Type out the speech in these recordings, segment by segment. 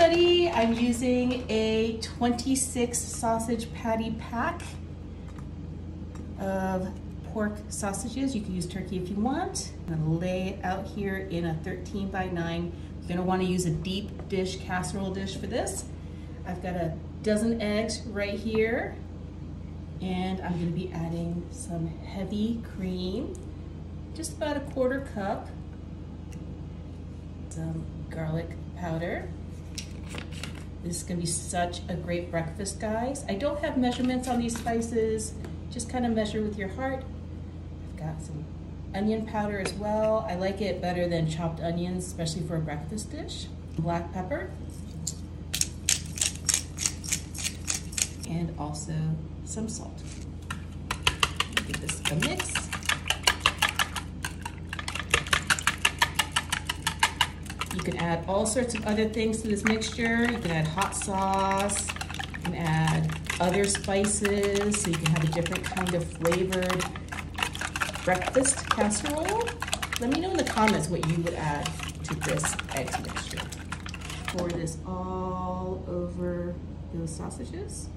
everybody. I'm using a 26 sausage patty pack of pork sausages. You can use turkey if you want. I'm gonna lay it out here in a 13 by 9. You're gonna wanna use a deep dish, casserole dish for this. I've got a dozen eggs right here, and I'm gonna be adding some heavy cream, just about a 1/4 cup, some garlic powder. This is gonna be such a great breakfast, guys. I don't have measurements on these spices, just kind of measure with your heart. I've got some onion powder as well. I like it better than chopped onions, especially for a breakfast dish. Black pepper. And also some salt. Give this a mix. You can add all sorts of other things to this mixture. You can add hot sauce, you can add other spices, so you can have a different kind of flavored breakfast casserole. Let me know in the comments what you would add to this egg mixture. Pour this all over those sausages.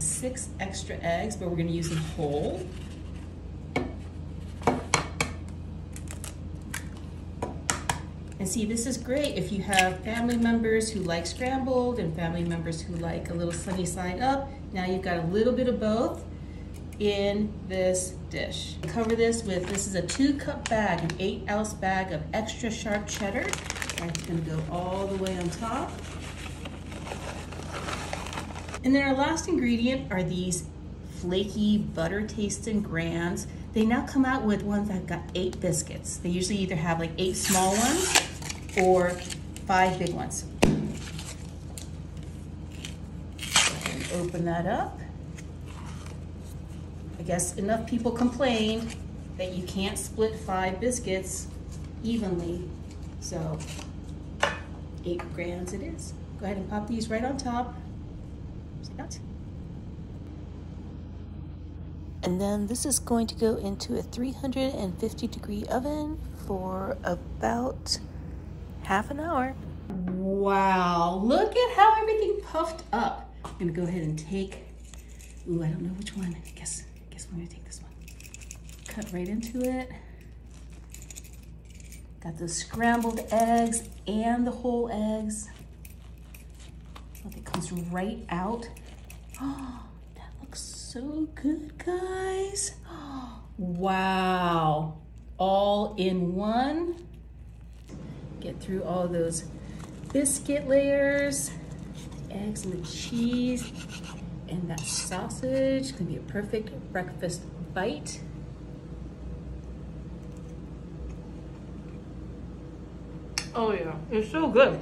6 extra eggs, but we're gonna use them whole. And see, this is great if you have family members who like scrambled and family members who like a little sunny side up. Now you've got a little bit of both in this dish. Cover this with, this is a 2-cup bag, an 8-ounce bag of extra sharp cheddar. That's gonna go all the way on top. And then our last ingredient are these flaky butter tasting Grands. They now come out with ones that have got 8 biscuits. They usually either have like 8 small ones or 5 big ones. Go ahead and open that up. I guess enough people complained that you can't split 5 biscuits evenly. So 8 Grands it is. Go ahead and pop these right on top. See that? And then this is going to go into a 350-degree oven for about half an hour. Wow, look at how everything puffed up. I'm gonna go ahead and take, ooh, I don't know which one. I guess I'm gonna take this one. Cut right into it. Got the scrambled eggs and the whole eggs. Look, it comes right out. Oh, that looks so good, guys. Wow, all in one. Get through all those biscuit layers, the eggs and the cheese, and that sausage. It's gonna be a perfect breakfast bite. Oh yeah, it's so good.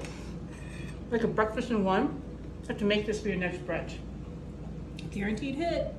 Like a breakfast in one. Have to make this for your next brunch. Guaranteed hit.